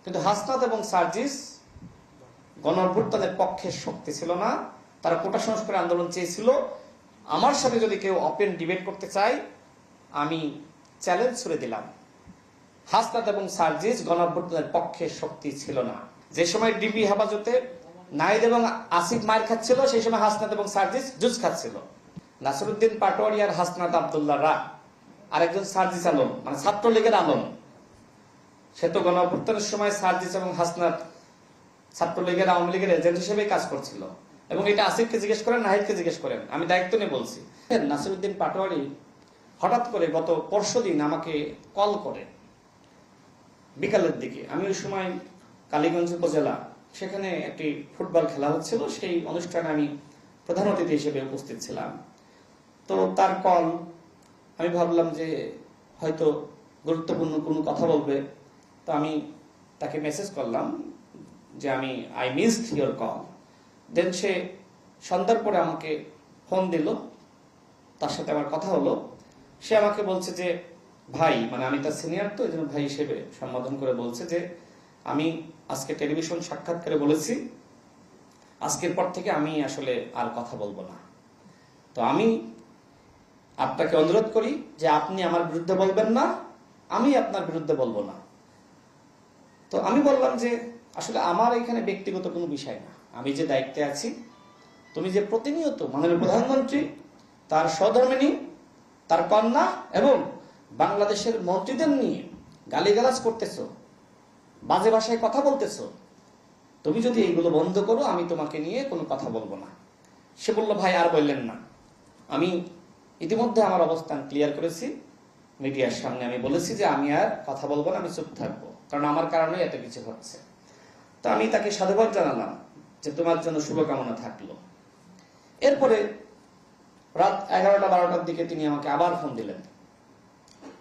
কিন্তু হাসনাত এবং সার্জিস গণঅভ্যুত্থানের পক্ষে শক্তি ছিল না। তারা কোটা সংস্কার আন্দোলন চেয়েছিল। আমার সাথে যদি কেউ ওপেন ডিবেট করতে চায়, আমি চ্যালেঞ্জ ছুড়ে দিলাম, হাসনাত এবং সার্জিস গণঅভ্যুত্থানের পক্ষে শক্তি ছিল না। যে সময় ডিবি হেফাজতে নাহিদ এবং আসিফ মার খাচ্ছিল, সেই সময় হাসনাত এবং সার্জিস জুস খাচ্ছিল। নাসিরউদ্দিন পাটোয়ারি আর হাসনাত আব্দুল্লাহ রা আরেকজন সার্জিস আলম, মানে ছাত্রলীগের আলম, সে তো গণঅভ্যুত্থানের সময় সার্জিস এবং হাসনাত ছাত্রলীগের আওয়ামী লীগের এজেন্ট হিসেবে কাজ করছিল। এবং এটা আসিফকে জিজ্ঞেস করেন, নাহিদকে জিজ্ঞেস করেন, আমি দায়িত্ব নিয়ে বলছি। নাসিরউদ্দিন পাটোয়ারি হঠাৎ করে গত পরশুদিন আমাকে কল করে বিকালের দিকে। আমি ওই সময় কালীগঞ্জ উপজেলা, সেখানে একটি ফুটবল খেলা হচ্ছিল, সেই অনুষ্ঠানে আমি প্রধান অতিথি হিসেবে উপস্থিত ছিলাম। তো তার কল, আমি ভাবলাম যে হয়তো গুরুত্বপূর্ণ কোনো কথা বলবে। তো আমি তাকে মেসেজ করলাম যে আই মিসড ইয়োর কল। দেন সে সন্ধ্যার পরে আমাকে ফোন দিল, তার সাথে আমার কথা হলো। সে আমাকে বলছে যে ভাই, মানে আমি তার সিনিয়র, তো এই জন্য ভাই হিসেবে সম্বোধন করে বলছে যে আমি আজকে টেলিভিশন সাক্ষাৎকারে বলেছি আজকের পর থেকে আমি আসলে আর কথা বলবো না। তো আমি আপনাকে অনুরোধ করি যে আপনি আমার বিরুদ্ধে বলবেন না, আমি আপনার বিরুদ্ধে বলবো না। তো আমি বললাম যে আসলে আমার এখানে ব্যক্তিগত কোনো বিষয় না, আমি যে দায়িত্বে আছি, তুমি যে প্রতিনিয়ত মাননীয় প্রধানমন্ত্রী, তার সহধর্মিণী, তার কন্যা এবং বাংলাদেশের মন্ত্রীদের নিয়ে গালিগালাজ করতেছো, বাজে ভাষায় কথা বলতেছো, তুমি যদি এইগুলো বন্ধ করো আমি তোমাকে নিয়ে কোনো কথা বলবো না। সে বলল ভাই আর বললেন না, আমি ইতিমধ্যে আমার অবস্থান ক্লিয়ার করেছি, মিডিয়ার সামনে আমি বলেছি যে আমি আর কথা বলবো না, আমি চুপ থাকবো, কারণ আমার কারণে এত কিছু হচ্ছে। তো আমি তাকে সাধুবাদ জানালাম যে তোমার জন্য শুভকামনা থাকলো। এরপরে রাত 11টা-12টার দিকে তিনি আমাকে আবার ফোন দিলেন।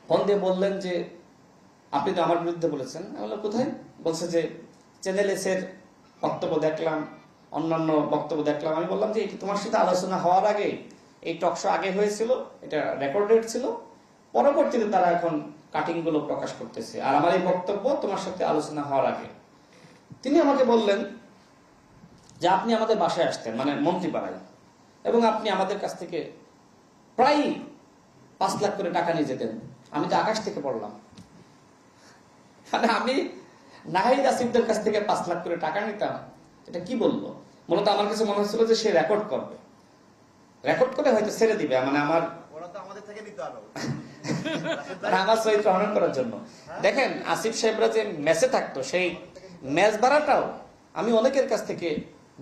ফোন দিয়ে বললেন যে আপনি তো আমার বিরুদ্ধে বলেছেন। আমি বললাম কোথায়? বলছে যে চ্যানেল এসের বক্তব্য দেখলাম, অন্যান্য বক্তব্য দেখলাম। আমি বললাম যে তোমার সাথে আলোচনা হওয়ার আগে, এই টকশো আগে হয়েছিল, এটা রেকর্ডেড ছিল, পরবর্তীতে তারা এখন কাটিং গুলো প্রকাশ করতেছে, আর আমার এই বক্তব্য তোমার সাথে আলোচনা হওয়ার আগে। তিনি আমাকে বললেন যে আপনি আমাদের বাসায় আসতেন, মানে মন্ত্রীপাড়ায়, এবং আপনি আমাদের কাছ থেকে প্রায় 5 লাখ করে টাকা নিয়ে যেতেন। আমি তো আকাশ থেকে পড়লাম, মানে আমি নাহিদ আসিফদের কাছ থেকে 5 লাখ করে টাকা নিতাম। এটা কি বললো? মূলত আমার কাছে মনে হচ্ছিল যে সে রেকর্ড করবে, রেকর্ড করে হয়তো ছেড়ে দিবে, মানে আমার আমার চরিত্র হনন করার জন্য। দেখেন আসিফ সাহেবরা যে মেসে থাকতো, সেই মেস ভাড়াটাও আমি অনেকের কাছ থেকে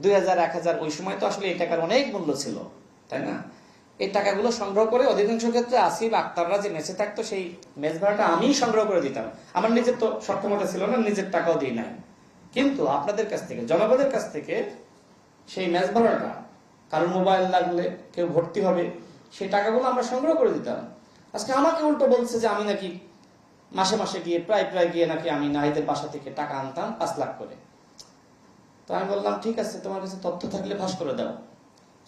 2000, 1000, ওই সময় তো আসলে এই টাকার অনেক মূল্য ছিল, তাই না? এই টাকাগুলো সংগ্রহ করে অধিকাংশ ক্ষেত্রে আসিফ আক্তাররা যে মেসে থাকতো, সেই মেস ভাড়াটা আমি সংগ্রহ করে দিতাম। আমার নিজের তো সক্ষমতা ছিল না, নিজের টাকাও দিই নাই, কিন্তু আপনাদের কাছ থেকে, জনগণের কাছ থেকে সেই মেস ভাড়াটা, কারোর মোবাইল লাগলে, কেউ ভর্তি হবে, সেই টাকাগুলো আমরা সংগ্রহ করে দিতাম। আজকে আমাকে উল্টো বলছে যে আমি নাকি মাসে মাসে গিয়ে প্রায় গিয়ে নাকি আমি নাহিদের বাসা থেকে টাকা আনতাম 5 লাখ করে। তো আমি বললাম ঠিক আছে, তোমার কাছে তথ্য থাকলে ফাঁস করে দাও।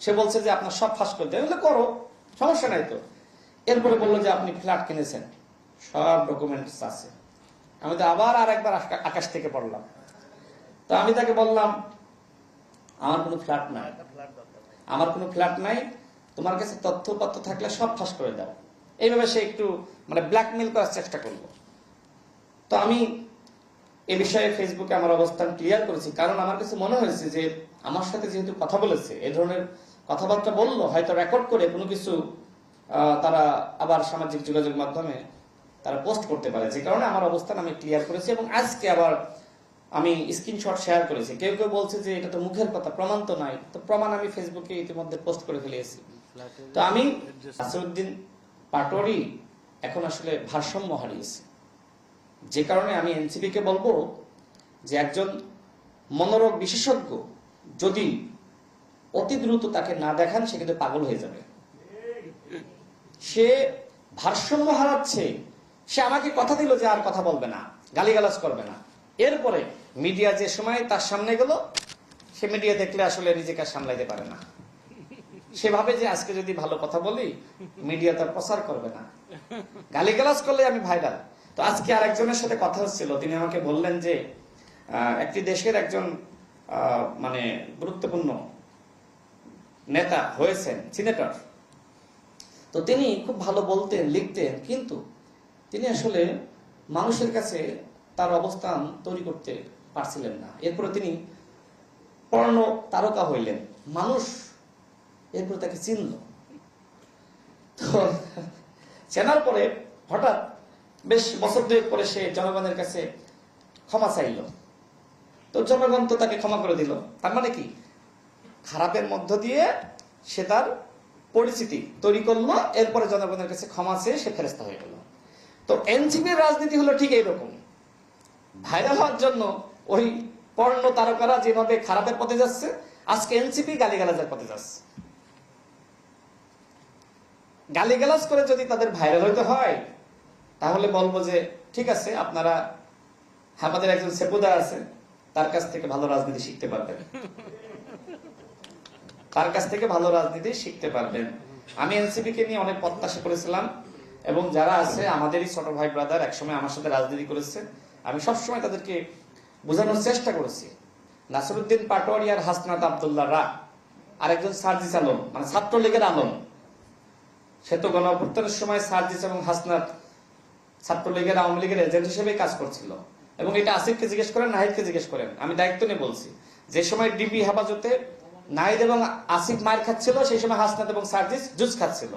সে বলছে যে আপনার সব ফাঁস করে দেয়, করো, সমস্যা নাই তো। এরপরে বললো যে আপনি ফ্ল্যাট কিনেছেন, সব ডকুমেন্টস আছে। আমি তো আবার আরেকবার আকাশ থেকে পড়লাম। তো আমি তাকে বললাম আমার কোনো ফ্ল্যাট নাই, আমার কোনো ফ্ল্যাট নাই, তোমার কাছে তথ্যপত্র থাকলে সব ফাঁস করে দাও। এইভাবে সে একটু মানে ব্ল্যাকমেল করার চেষ্টা করলো। তো আমি এ বিষয়ে ফেসবুকে আমার অবস্থান ক্লিয়ার করেছি, কারণ আমার কাছে মনে হয়েছে যে আমার সাথে যেহেতু কথা বলেছে, এই ধরনের কথাবার্তা বললো, হয়তো রেকর্ড করে কোনো কিছু তারা আবার সামাজিক যোগাযোগ মাধ্যমে তারা পোস্ট করতে পারে, যে কারণে আমার অবস্থান আমি ক্লিয়ার করেছি। এবং আজকে আবার আমি স্ক্রিনশট শেয়ার করেছি। কেউ কেউ বলছে যে এটা তো মুখের কথা, প্রমাণ তো নাই। তো প্রমাণ আমি ফেসবুকে ইতিমধ্যে পোস্ট করে ফেলেছি। তো আমি নাসিরউদ্দিন পাটোয়ারি এখন আসলে ভারসাম্য হারিয়েছে, যে কারণে আমি এনসিপি কে বলবো যে একজন মনোরোগ বিশেষজ্ঞ যদি অতি দ্রুত তাকে না দেখান, সে কিন্তু পাগল হয়ে যাবে। সে ভারসাম্য হারাচ্ছে। সে আমাকে কথা দিল যে আর কথা বলবে না, গালিগালাজ করবে না। এরপরে মিডিয়া যে সময় তার সামনে গেল, সে মিডিয়া দেখলে আসলে নিজেকে সামলাইতে পারে না। সেভাবে যে আজকে যদি ভালো কথা বলি, মিডিয়া তার প্রচার করবে না, গালিগালাজ করলে আমি ভাইরাল। তো আজকে আরেকজনের সাথে কথা হচ্ছিল, তিনি আমাকে বললেন যে একটি দেশের একজন মানে গুরুত্বপূর্ণ নেতা হয়েছেন, সিনেটর। তো তিনি খুব ভালো বলতেন, লিখতেন, কিন্তু তিনি আসলে মানুষের কাছে তার অবস্থান তৈরি করতে পারছিলেন না। এরপরে তিনি পর্ণ তারকা হইলেন, মানুষ এরপরে তাকে চিনল। তো চেনার পরে হঠাৎ বেশ বছর দুয়েক পরে সে জনগণের কাছে ক্ষমা চাইল। তো জনগণ তো তাকে ক্ষমা করে দিল। তার মানে কি, খারাপের মধ্য দিয়ে সে তার পরিচিতি তৈরি করলো, এরপরে জনগণের কাছে ক্ষমা চেয়ে সে ফেরেশতা হয়ে গেল। তো এনসিপির রাজনীতি হলো ঠিক এইরকম। ভাইরাল হওয়ার জন্য ওই পর্ণ তারকারা যেভাবে খারাপের পথে যাচ্ছে, আজকে এনসিপি গালিগালাজের পথে যাচ্ছে। গালিগালাজ করে যদি তাদের ভাইরাল হইতে হয়, তাহলে বলবো যে ঠিক আছে, আপনারা আমাদের একজন সেপুদার আছে, তার কাছ থেকে ভালো রাজনীতি শিখতে পারবেন, তার কাছ থেকে ভালো রাজনীতি শিখতে পারবেন। আমি এনসিপি কে নিয়ে অনেক প্রত্যাশা করেছিলাম, এবং যারা আছে আমাদেরই ছোট ভাই ব্রাদার, একসময় আমার সাথে রাজনীতি করেছে, আমি সবসময় তাদেরকে বোঝানোর চেষ্টা করেছি। নাসিরউদ্দিন পাটোয়ারি আর হাসনাত আব্দুল্লাহ রা, আরেকজন সার্জিস আলম, মানে ছাত্রলীগের আলম, সে তো গণঅভ্যুত্থানের সময় সার্জিস এবং হাসনাত ছাত্রলীগের, আওয়ামী লীগের এজেন্ট হিসেবে কাজ করছিল। এবং এটা আসিফকে জিজ্ঞেস করেন, নাহিদকে জিজ্ঞেস করেন, আমি দায়িত্ব নিয়ে বলছি। যে সময় ডিবি হেফাজতে নাহিদ এবং আসিফ মার খাচ্ছিল, সেই সময় হাসনাত এবং সার্জিস জুস খাচ্ছিল।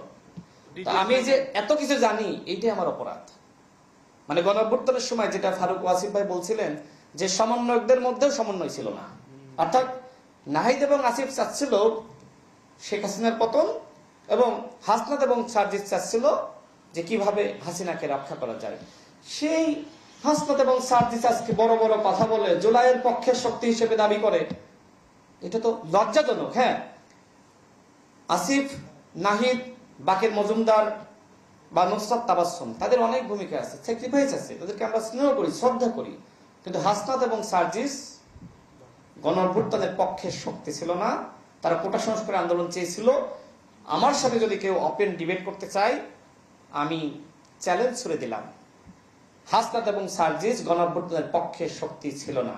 আমি যে এত কিছু জানি, এইটাই আমার অপরাধ। মানে গণঅভ্যুত্থানের সময় যেটা ফারুক ওয়াসিফ ভাই বলছিলেন, যে সমন্বয়কদের মধ্যেও সমন্বয় ছিল না, অর্থাৎ নাহিদ এবং আসিফ চাচ্ছিল শেখ হাসিনার পতন, এবং হাসনাত এবং সার্জিস চাচ্ছিল যে কিভাবে হাসিনাকে রক্ষা করা যায়। সেই হাসনাত এবং সার্জিস আজকে বড় বড় কথা বলে জুলাইয়ের পক্ষের শক্তি হিসেবে দাবি করে, এটা তো লজ্জাজনক। হ্যাঁ, আসিফ, নাহিদ, বাকের মজুমদার বা নুসরাত তাবাসসুম, তাদের অনেক ভূমিকা আছে, স্যাক্রিফাইস আছে, তাদেরকে আমরা স্নেহ করি, শ্রদ্ধা করি। কিন্তু হাসনাত এবং সার্জিস গণঅভ্যুত্থানের পক্ষের শক্তি ছিল না, তারা কোটা সংস্কার আন্দোলন চেয়েছিল। আমার সাথে যদি কেউ ওপেন ডিবেট করতে চায়, আমি চ্যালেঞ্জ ছুড়ে দিলাম, হাসনাত এবং সার্জিস গণঅভ্যুত্থানের পক্ষের শক্তি ছিল না।